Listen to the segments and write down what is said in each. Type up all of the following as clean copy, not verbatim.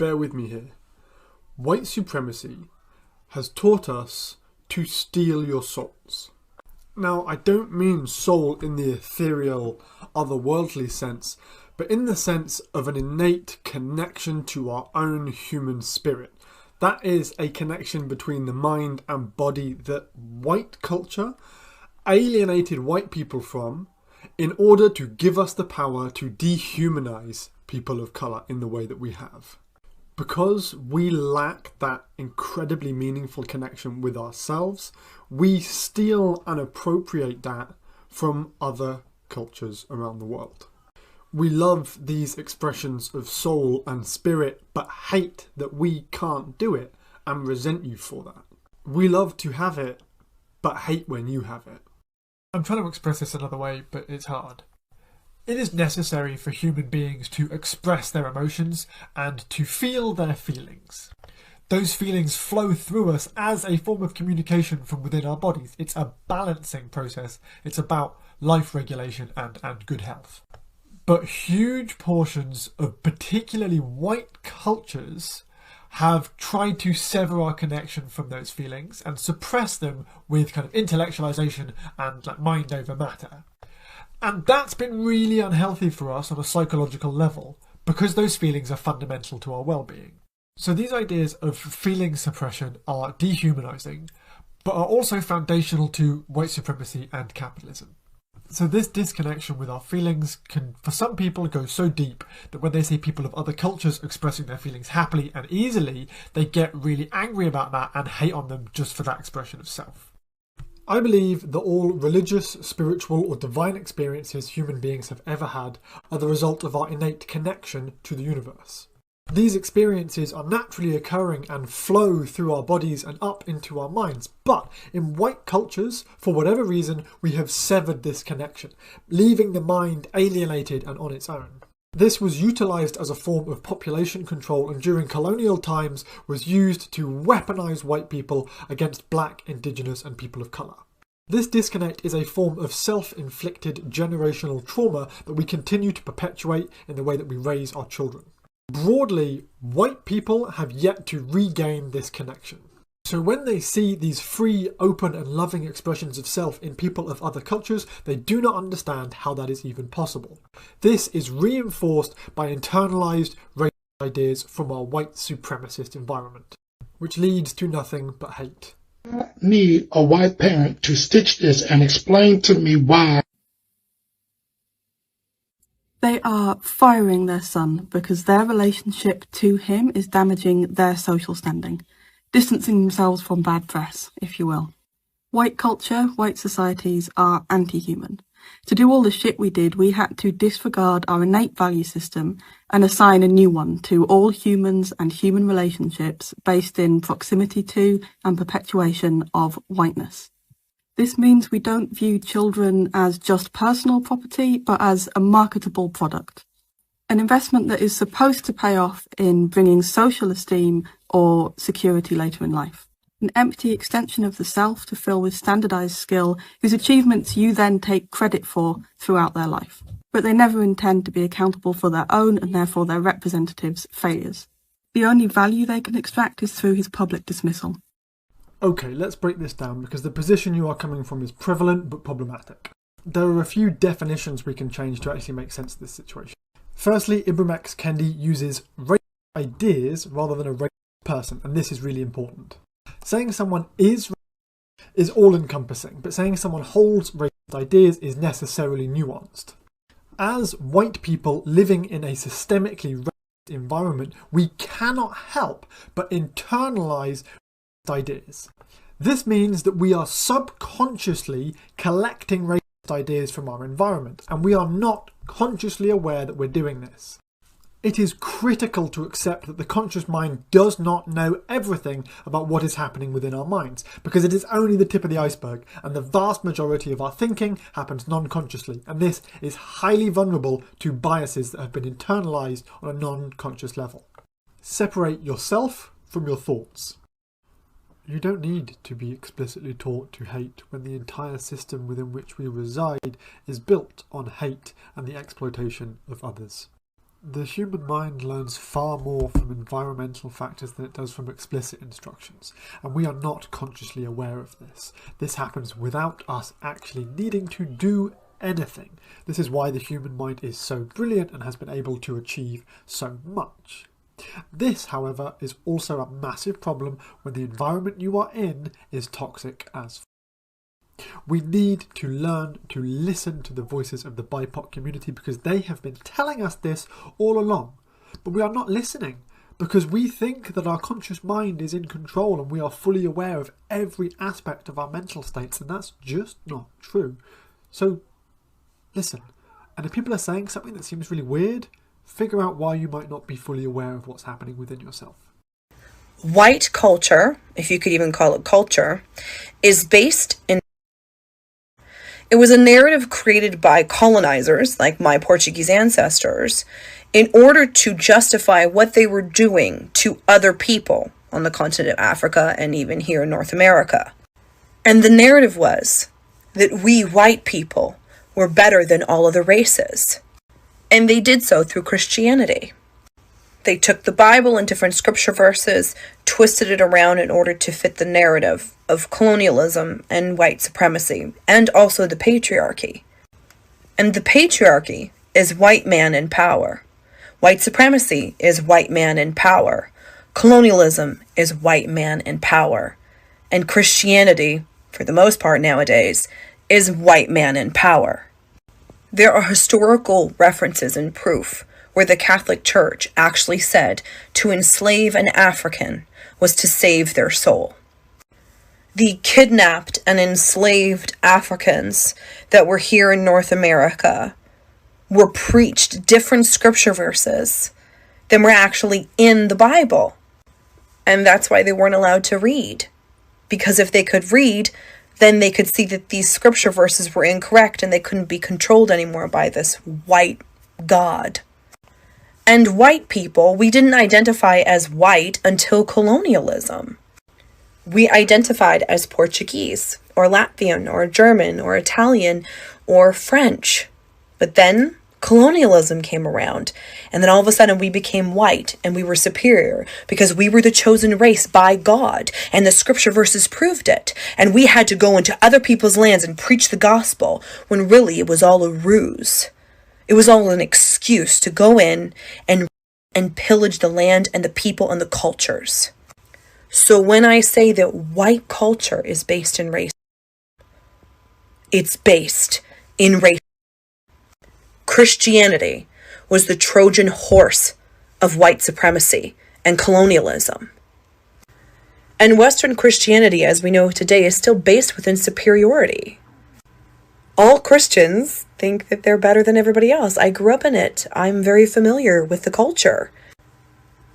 bear with me here. White supremacy has taught us to steal your souls. Now, I don't mean soul in the ethereal, otherworldly sense, but in the sense of an innate connection to our own human spirit. That is a connection between the mind and body that white culture alienated white people from in order to give us the power to dehumanize people of colour in the way that we have. Because we lack that incredibly meaningful connection with ourselves, we steal and appropriate that from other cultures around the world. We love these expressions of soul and spirit, but hate that we can't do it and resent you for that. We love to have it, but hate when you have it. I'm trying to express this another way, but it's hard. It is necessary for human beings to express their emotions and to feel their feelings. Those feelings flow through us as a form of communication from within our bodies. It's a balancing process. It's about life regulation and good health. But huge portions of particularly white cultures have tried to sever our connection from those feelings and suppress them with kind of intellectualization and like mind over matter. And that's been really unhealthy for us on a psychological level because those feelings are fundamental to our well-being. So these ideas of feeling suppression are dehumanizing, but are also foundational to white supremacy and capitalism. So this disconnection with our feelings can, for some people, go so deep that when they see people of other cultures expressing their feelings happily and easily, they get really angry about that and hate on them just for that expression of self. I believe that all religious, spiritual or divine experiences human beings have ever had are the result of our innate connection to the universe. These experiences are naturally occurring and flow through our bodies and up into our minds, but in white cultures, for whatever reason, we have severed this connection, leaving the mind alienated and on its own. This was utilised as a form of population control and during colonial times was used to weaponise white people against black, indigenous and people of colour. This disconnect is a form of self-inflicted generational trauma that we continue to perpetuate in the way that we raise our children. Broadly, white people have yet to regain this connection. So when they see these free, open and loving expressions of self in people of other cultures, they do not understand how that is even possible. This is reinforced by internalised racist ideas from our white supremacist environment, which leads to nothing but hate. I need a white parent to stitch this and explain to me why. They are firing their son because their relationship to him is damaging their social standing, distancing themselves from bad press, if you will. White culture, white societies are anti-human. To do all the shit we did, we had to disregard our innate value system and assign a new one to all humans and human relationships based in proximity to and perpetuation of whiteness. This means we don't view children as just personal property, but as a marketable product. An investment that is supposed to pay off in bringing social esteem or security later in life. An empty extension of the self to fill with standardised skill whose achievements you then take credit for throughout their life. But they never intend to be accountable for their own and therefore their representatives' failures. The only value they can extract is through his public dismissal. Okay, let's break this down because the position you are coming from is prevalent but problematic. There are a few definitions we can change to actually make sense of this situation. Firstly, Ibram X. Kendi uses racist ideas rather than a racist person, and this is really important. Saying someone is all-encompassing, but saying someone holds racist ideas is necessarily nuanced. As white people living in a systemically racist environment, we cannot help but internalise ideas. This means that we are subconsciously collecting racist ideas from our environment, and we are not consciously aware that we're doing this. It is critical to accept that the conscious mind does not know everything about what is happening within our minds, because it is only the tip of the iceberg, and the vast majority of our thinking happens non-consciously, and this is highly vulnerable to biases that have been internalised on a non-conscious level. Separate yourself from your thoughts. You don't need to be explicitly taught to hate when the entire system within which we reside is built on hate and the exploitation of others. The human mind learns far more from environmental factors than it does from explicit instructions, and we are not consciously aware of this. This happens without us actually needing to do anything. This is why the human mind is so brilliant and has been able to achieve so much. This, however, is also a massive problem when the environment you are in is toxic as f***. We need to learn to listen to the voices of the BIPOC community because they have been telling us this all along. But we are not listening because we think that our conscious mind is in control and we are fully aware of every aspect of our mental states, and that's just not true. So listen, and if people are saying something that seems really weird, figure out why you might not be fully aware of what's happening within yourself. White culture, if you could even call it culture, is based in... It was a narrative created by colonizers, like my Portuguese ancestors, in order to justify what they were doing to other people on the continent of Africa and even here in North America. And the narrative was that we white people were better than all other races. And they did so through Christianity. They took the Bible and different scripture verses, twisted it around in order to fit the narrative of colonialism and white supremacy, and also the patriarchy. And the patriarchy is white man in power. White supremacy is white man in power. Colonialism is white man in power. And Christianity, for the most part nowadays, is white man in power. There are historical references and proof where the Catholic Church actually said to enslave an African was to save their soul. The kidnapped and enslaved Africans that were here in North America were preached different scripture verses than were actually in the Bible. And that's why they weren't allowed to read. Because if they could read, then they could see that these scripture verses were incorrect and they couldn't be controlled anymore by this white God. And white people, we didn't identify as white until colonialism. We identified as Portuguese, or Latvian, or German, or Italian, or French. But then colonialism came around, and then all of a sudden we became white, and we were superior, because we were the chosen race by God, and the scripture verses proved it. And we had to go into other people's lands and preach the gospel, when really it was all a ruse. It was all an excuse to go in and pillage the land and the people and the cultures. So when I say that white culture is based in race, it's based in race. Christianity was the Trojan horse of white supremacy and colonialism. And Western Christianity, as we know today, is still based within superiority. All Christians think that they're better than everybody else. I grew up in it. I'm very familiar with the culture.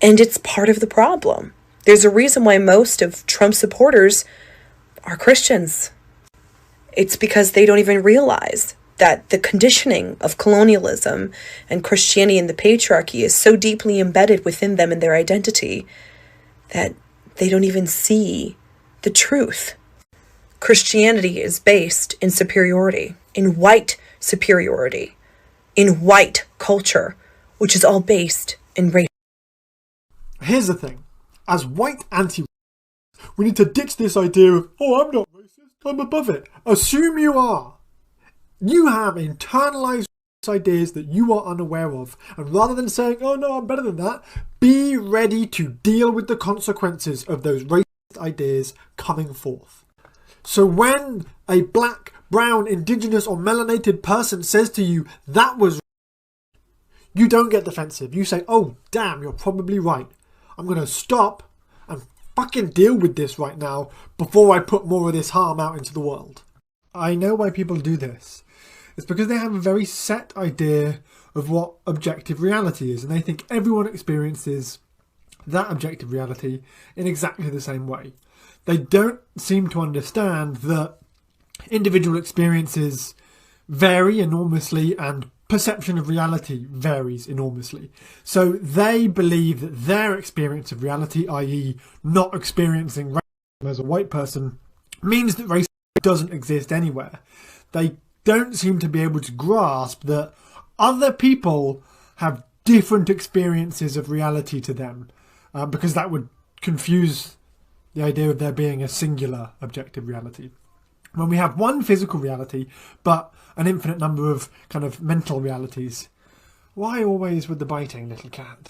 And it's part of the problem. There's a reason why most of Trump's supporters are Christians. It's because they don't even realize that the conditioning of colonialism and Christianity and the patriarchy is so deeply embedded within them and their identity that they don't even see the truth. Christianity is based in superiority, in white superiority, in white culture, which is all based in race. Here's the thing. As white anti-racists, we need to ditch this idea of, oh, I'm not racist, I'm above it. Assume you are. You have internalized ideas that you are unaware of, and rather than saying, oh no, I'm better than that, be ready to deal with the consequences of those racist ideas coming forth. So when a black, brown, indigenous or melanated person says to you, that was racist, you don't get defensive. You say, oh damn, you're probably right. I'm going to stop and fucking deal with this right now before I put more of this harm out into the world. I know why people do this. It's because they have a very set idea of what objective reality is, and they think everyone experiences that objective reality in exactly the same way. They don't seem to understand that individual experiences vary enormously and perception of reality varies enormously. So they believe that their experience of reality, i.e. not experiencing racism as a white person, means that racism doesn't exist anywhere. They don't seem to be able to grasp that other people have different experiences of reality to them, because that would confuse the idea of there being a singular objective reality. When we have one physical reality, but an infinite number of kind of mental realities, why always with the biting, little cat?